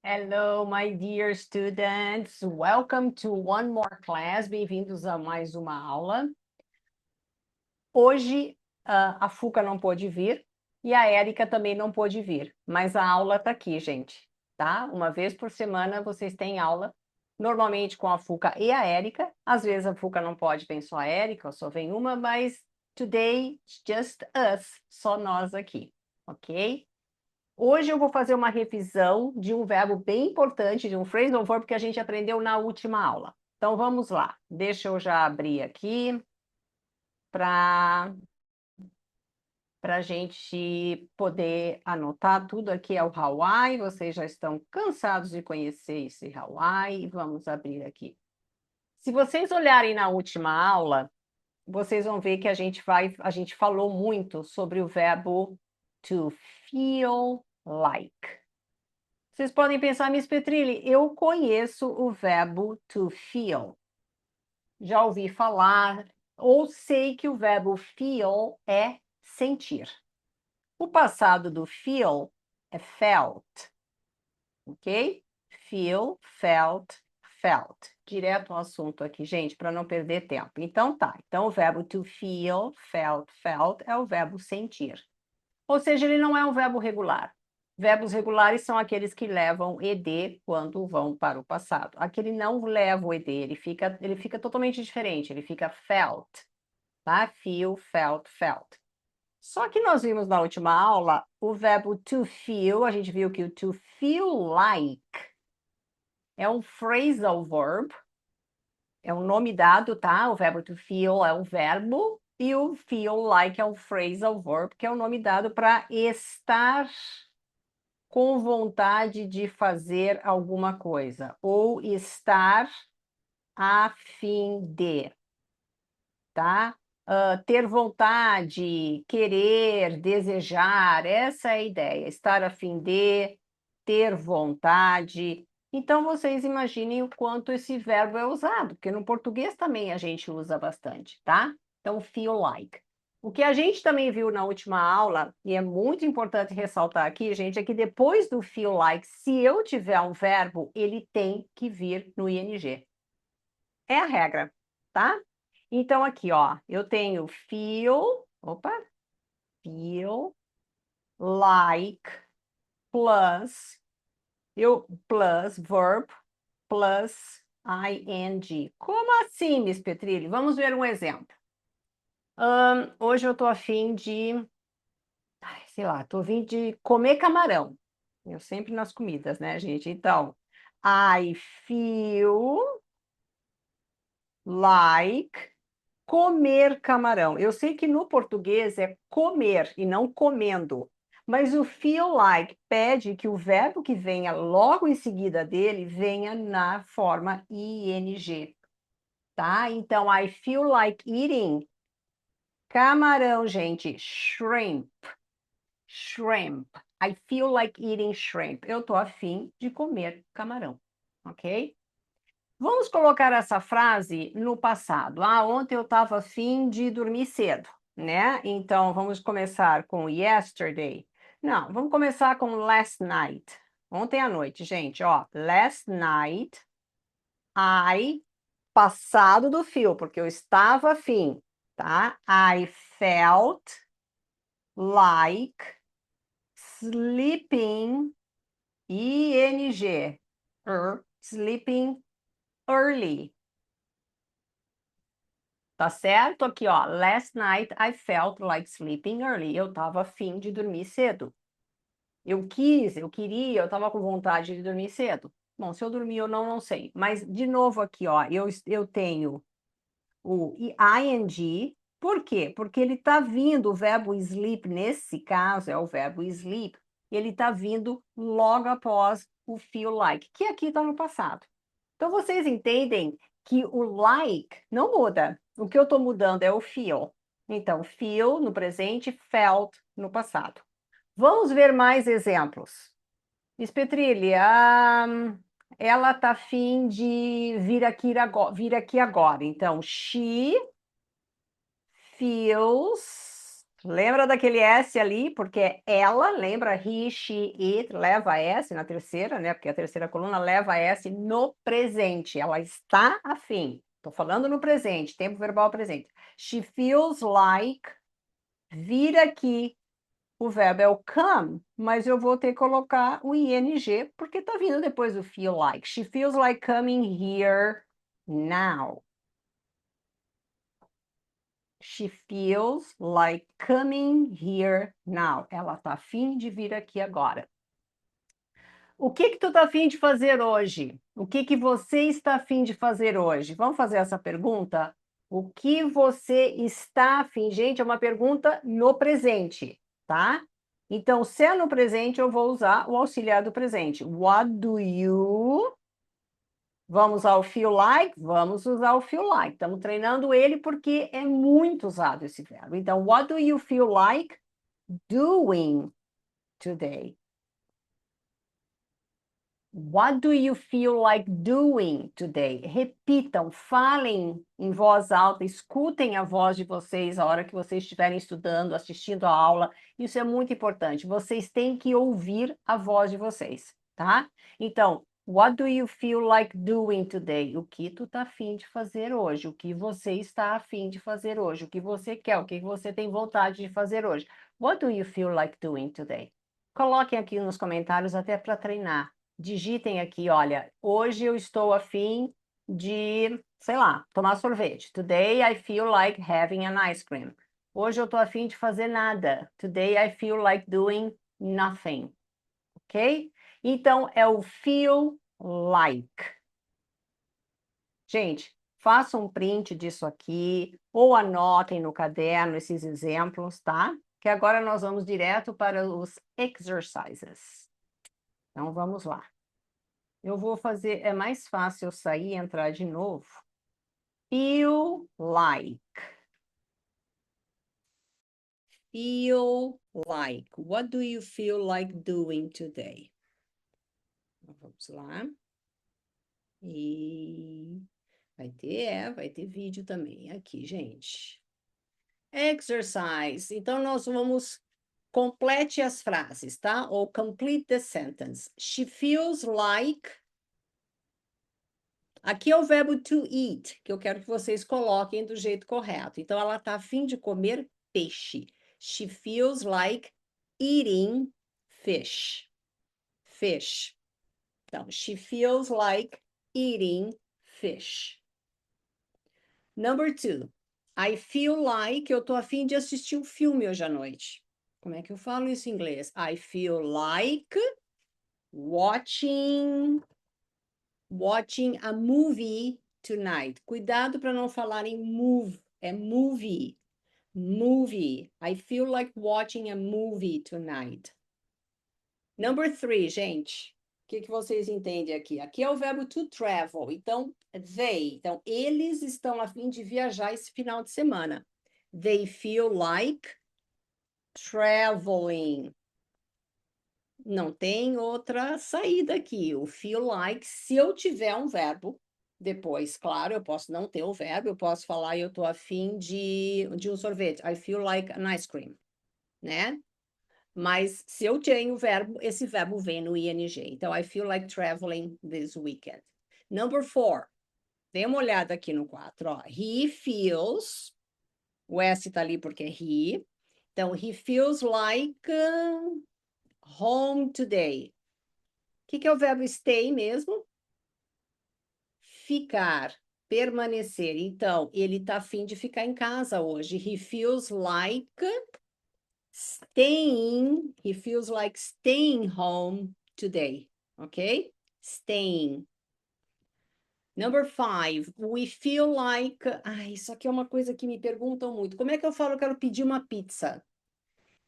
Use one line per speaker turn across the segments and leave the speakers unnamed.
Hello, my dear students. Welcome to one more class. Bem-vindos a mais uma aula. Hoje, a Fuca não pôde vir e a Érica também não pôde vir, mas a aula está aqui, gente, tá? Uma vez por semana vocês têm aula, normalmente com a Fuca e a Érica. Às vezes a Fuca não pode, vem só a Érica, ou só vem uma, mas today, it's just us, só nós aqui, ok? Hoje eu vou fazer uma revisão de um verbo bem importante, de um phrasal verb que a gente aprendeu na última aula. Então vamos lá. Deixa eu já abrir aqui para a gente poder anotar tudo aqui é o Hawaii. Vocês já estão cansados de conhecer esse Hawaii. Vamos abrir aqui. Se vocês olharem na última aula, vocês vão ver que a gente falou muito sobre o verbo to feel like. Vocês podem pensar, Miss Petrilli, eu conheço o verbo to feel. Já ouvi falar, ou sei que o verbo feel é sentir. O passado do feel é felt, ok? Feel, felt, felt. Direto ao assunto aqui, gente, para não perder tempo. Então tá. Então o verbo to feel, felt, felt é o verbo sentir. Ou seja, ele não é um verbo regular. Verbos regulares são aqueles que levam ed quando vão para o passado. Aquele não leva o ed, ele fica totalmente diferente, ele fica felt, tá? Feel, felt, felt. Só que nós vimos na última aula o verbo to feel, a gente viu que o to feel like é um phrasal verb, é um nome dado, tá? O verbo to feel é um verbo e o feel like é um phrasal verb, que é um nome dado para estar com vontade de fazer alguma coisa, ou estar a fim de, tá? Ter vontade, querer, desejar, essa é a ideia, estar a fim de, ter vontade. Então, vocês imaginem o quanto esse verbo é usado, porque no português também a gente usa bastante, tá? Então, feel like. O que a gente também viu na última aula, e é muito importante ressaltar aqui, gente, é que depois do feel like, se eu tiver um verbo, ele tem que vir no ing. É a regra, tá? Então, aqui, ó, eu tenho feel like plus verb plus ing. Como assim, Miss Petrilli? Vamos ver um exemplo. Hoje eu tô a fim de, sei lá, tô a fim de comer camarão. Eu sempre nas comidas, né, gente? Então, I feel like comer camarão. Eu sei que no português é comer e não comendo, mas o feel like pede que o verbo que venha logo em seguida dele venha na forma ing, tá? Então, I feel like eating camarão, gente, shrimp. Shrimp. I feel like eating shrimp. Eu tô afim de comer camarão, ok? Vamos colocar essa frase no passado. Ontem eu estava afim de dormir cedo, né? Então, vamos começar com yesterday. Não, vamos começar com last night. Ontem à noite, gente, ó. Last night, I, passado do feel, porque eu estava afim, tá? I felt like sleeping, ing, sleeping early. Tá certo? Aqui, ó. Last night I felt like sleeping early. Eu tava afim de dormir cedo. Eu queria, eu tava com vontade de dormir cedo. Bom, se eu dormir ou não, não sei. Mas, de novo, aqui, ó, eu tenho o ing. Por quê? Porque ele tá vindo, o verbo sleep, nesse caso, é o verbo sleep, ele tá vindo logo após o feel like, que aqui tá no passado. Então, vocês entendem que o like não muda. O que eu estou mudando é o feel. Então, feel no presente, felt no passado. Vamos ver mais exemplos. Miss Petrilli, ela está afim de vir aqui agora. Então, she feels Lembra daquele S ali? Porque ela, lembra, he, she, it, leva S na terceira, né? Porque a terceira coluna leva S no presente. Ela está afim. Estou falando no presente, tempo verbal presente. She feels like, vir aqui, o verbo é o come, mas eu vou ter que colocar o ing, porque está vindo depois do feel like. She feels like coming here now. She feels like coming here now. Ela está afim de vir aqui agora. O que tu está afim de fazer hoje? O que você está afim de fazer hoje? Vamos fazer essa pergunta? O que você está afim? Gente, é uma pergunta no presente, tá? Então, se é no presente, eu vou usar o auxiliar do presente. What do you... Vamos usar o feel like? Vamos usar o feel like. Estamos treinando ele porque é muito usado esse verbo. Então, what do you feel like doing today? What do you feel like doing today? Repitam, falem em voz alta, escutem a voz de vocês a hora que vocês estiverem estudando, assistindo a aula. Isso é muito importante. Vocês têm que ouvir a voz de vocês, tá? Então, what do you feel like doing today? O que tu tá afim de fazer hoje? O que você está afim de fazer hoje? O que você quer? O que você tem vontade de fazer hoje? What do you feel like doing today? Coloquem aqui nos comentários até para treinar. Digitem aqui, olha, hoje eu estou afim de, sei lá, tomar sorvete. Today I feel like having an ice cream. Hoje eu estou afim de fazer nada. Today I feel like doing nothing. Ok? Então, é o feel like. Gente, façam um print disso aqui, ou anotem no caderno esses exemplos, tá? Que agora nós vamos direto para os exercises. Então, vamos lá. Eu vou fazer, é mais fácil eu sair e entrar de novo. Feel like. Feel like. What do you feel like doing today? Vamos lá. E vai ter vídeo também aqui, gente. Exercise. Então, nós vamos... Complete as frases, tá? Ou complete the sentence. She feels like... Aqui é o verbo to eat, que eu quero que vocês coloquem do jeito correto. Então, ela está a fim de comer peixe. She feels like eating fish. Fish. Então, she feels like eating fish. Number 2. I feel like... Eu estou a fim de assistir um filme hoje à noite. Como é que eu falo isso em inglês? I feel like watching a movie tonight. Cuidado para não falar em move, é movie. Movie. I feel like watching a movie tonight. Number 3, gente. O que vocês entendem aqui? Aqui é o verbo to travel. Então, they. Então, eles estão a fim de viajar esse final de semana. They feel like traveling. Não tem outra saída aqui. O feel like, se eu tiver um verbo, depois, claro, eu posso não ter o verbo, eu posso falar eu tô afim de um sorvete. I feel like an ice cream, né? Mas se eu tenho o verbo, esse verbo vem no ing. Então, I feel like traveling this weekend. Number 4. Dê uma olhada aqui no 4, ó. He feels... O S tá ali porque é he. Então, he feels like... home today. O que é o verbo stay mesmo? Ficar, permanecer. Então, ele está a fim de ficar em casa hoje. He feels like staying. He feels like staying home today. Ok? Staying. Number 5. We feel like... Ai, isso aqui é uma coisa que me perguntam muito. Como é que eu falo que eu quero pedir uma pizza?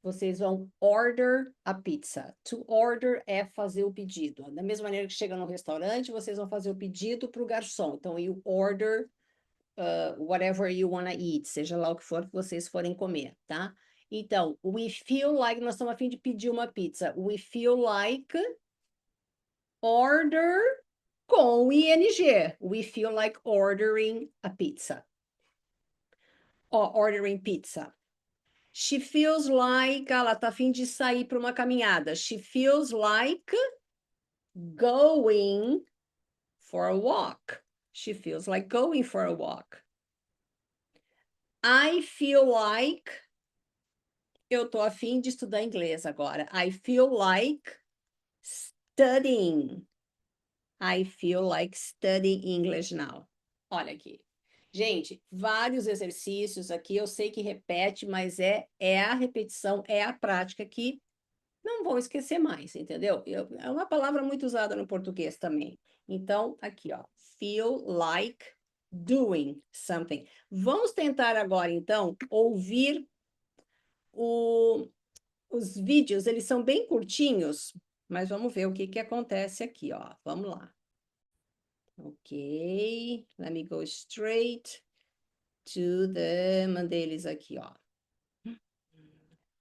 Vocês vão order a pizza. To order é fazer o pedido. Da mesma maneira que chega no restaurante, vocês vão fazer o pedido para o garçom. Então, you order whatever you want to eat, seja lá o que for que vocês forem comer, tá? Então, we feel like, nós estamos a fim de pedir uma pizza. We feel like order com ing. We feel like ordering a pizza. Or ordering pizza. She feels like, ela tá a fim de sair para uma caminhada. She feels like going for a walk. She feels like going for a walk. I feel like, eu tô a fim de estudar inglês agora. I feel like studying. I feel like studying English now. Olha aqui. Gente, vários exercícios aqui, eu sei que repete, mas é a repetição, é a prática que não vão esquecer mais, entendeu? É uma palavra muito usada no português também. Então, aqui, ó, feel like doing something. Vamos tentar agora, então, ouvir os vídeos, eles são bem curtinhos, mas vamos ver o que acontece aqui, ó. Vamos lá. Ok, let me go straight to the... Mandei eles aqui, ó.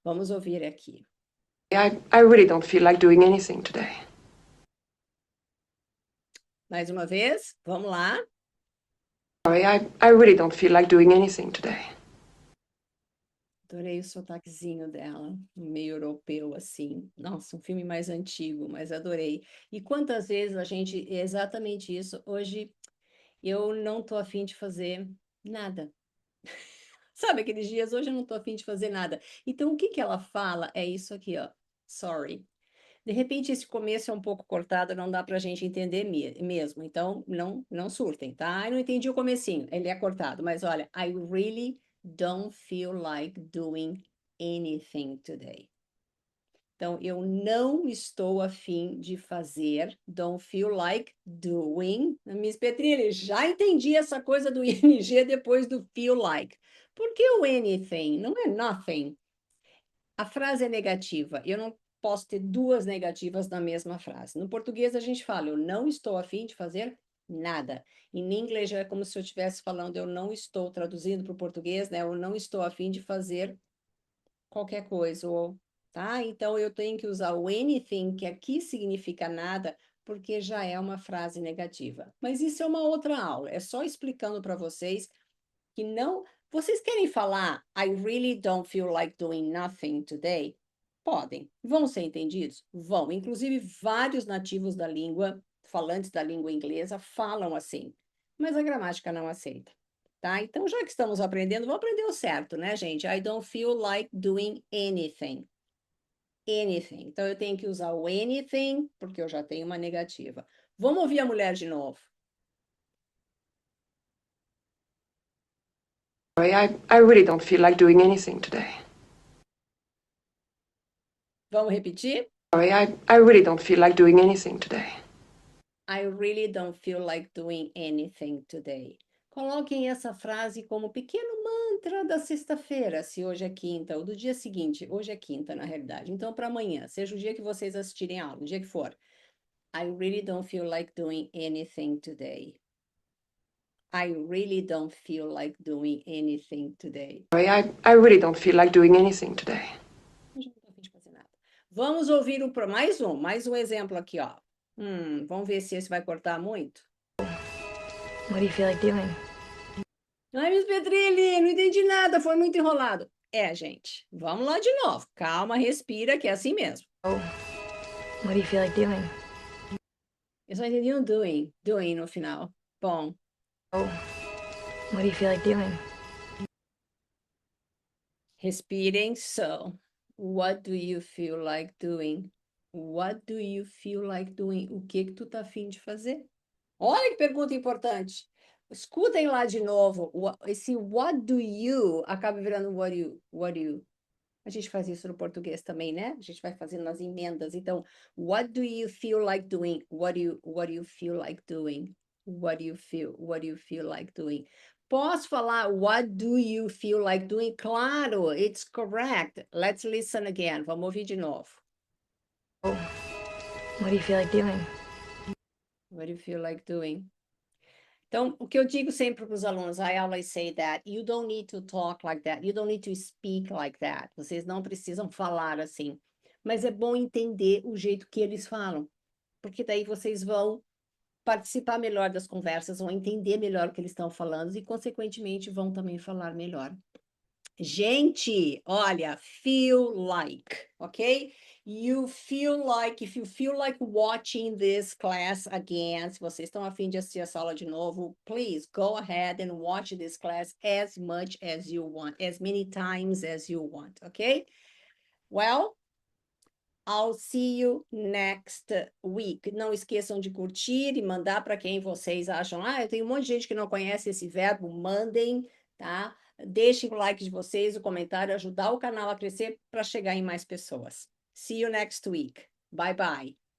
Vamos ouvir aqui.
I really don't feel like doing anything today.
Mais uma vez, vamos lá.
Sorry, I really don't feel like doing anything today.
Adorei o sotaquezinho dela, meio europeu, assim. Nossa, um filme mais antigo, mas adorei. E quantas vezes a gente... É exatamente isso. Hoje eu não tô afim de fazer nada. Sabe aqueles dias? Hoje eu não tô afim de fazer nada. Então, o que que ela fala é isso aqui, ó. Sorry. De repente, esse começo é um pouco cortado, não dá para a gente entender mesmo. Então, não surtem, tá? Eu não entendi o comecinho, ele é cortado. Mas olha, I really don't feel like doing anything today. Então, eu não estou afim de fazer, don't feel like doing. Miss Petrilli, já entendi essa coisa do ing depois do feel like. Por que o anything? Não é nothing. A frase é negativa. Eu não posso ter duas negativas na mesma frase. No português, a gente fala, eu não estou afim de fazer nada. Em inglês, é como se eu estivesse falando, eu não estou traduzindo para o português, né? Eu não estou afim de fazer qualquer coisa, ou, tá? Então, eu tenho que usar o anything, que aqui significa nada, porque já é uma frase negativa. Mas isso é uma outra aula. É só explicando para vocês que não... Vocês querem falar I really don't feel like doing nothing today? Podem. Vão ser entendidos? Vão. Inclusive, vários nativos da língua, falantes da língua inglesa, falam assim. Mas a gramática não aceita. Tá? Então, já que estamos aprendendo, vamos aprender o certo, né, gente? I don't feel like doing anything. Anything. Então, eu tenho que usar o anything, porque eu já tenho uma negativa. Vamos ouvir a mulher de novo.
Sorry, I really don't feel like doing anything today.
Vamos repetir?
Sorry, I really don't feel like doing anything today.
I really don't feel like doing anything today. Coloquem essa frase como pequeno mantra da sexta-feira, se hoje é quinta, ou do dia seguinte. Hoje é quinta, na realidade. Então, para amanhã, seja o dia que vocês assistirem a aula, o dia que for. I really don't feel like doing anything today. I really don't feel like doing anything today.
Sorry, I really don't feel like doing anything today.
Hoje eu não tô a fim de fazer nada. Vamos ouvir mais um exemplo aqui, ó. Vamos ver se esse vai cortar muito.
What do you feel like doing?
Ai, Miss Petrilli, não entendi nada, foi muito enrolado. É, gente, vamos lá de novo. Calma, respira, que é assim mesmo.
Oh, what do you feel like doing?
Eu só entendi um doing no final. Bom,
Oh, what do you feel like doing?
respirem. So, what do you feel like doing? What do you feel like doing? O que tu tá afim de fazer? Olha que pergunta importante. Escutem lá de novo. Esse what do you acaba virando what do you. A gente faz isso no português também, né? A gente vai fazendo as emendas. Então, what do you feel like doing? What do you feel like doing? What do you feel like doing? Posso falar what do you feel like doing? Claro, it's correct. Let's listen again. Vamos ouvir de novo.
Oh, what do you feel like doing?
What do you feel like doing? Então, o que eu digo sempre para os alunos, I always say that you don't need to talk like that, you don't need to speak like that. Vocês não precisam falar assim. Mas é bom entender o jeito que eles falam, porque daí vocês vão participar melhor das conversas, vão entender melhor o que eles estão falando e, consequentemente, vão também falar melhor. Gente, olha, feel like, ok? You feel like, if you feel like watching this class again, se vocês estão a fim de assistir essa aula de novo, please go ahead and watch this class as much as you want, as many times as you want, ok? Well, I'll see you next week. Não esqueçam de curtir e mandar para quem vocês acham. Ah, eu tenho um monte de gente que não conhece esse verbo. Mandem, tá? Deixem o like de vocês, o comentário, ajudar o canal a crescer para chegar em mais pessoas. See you next week. Bye, bye.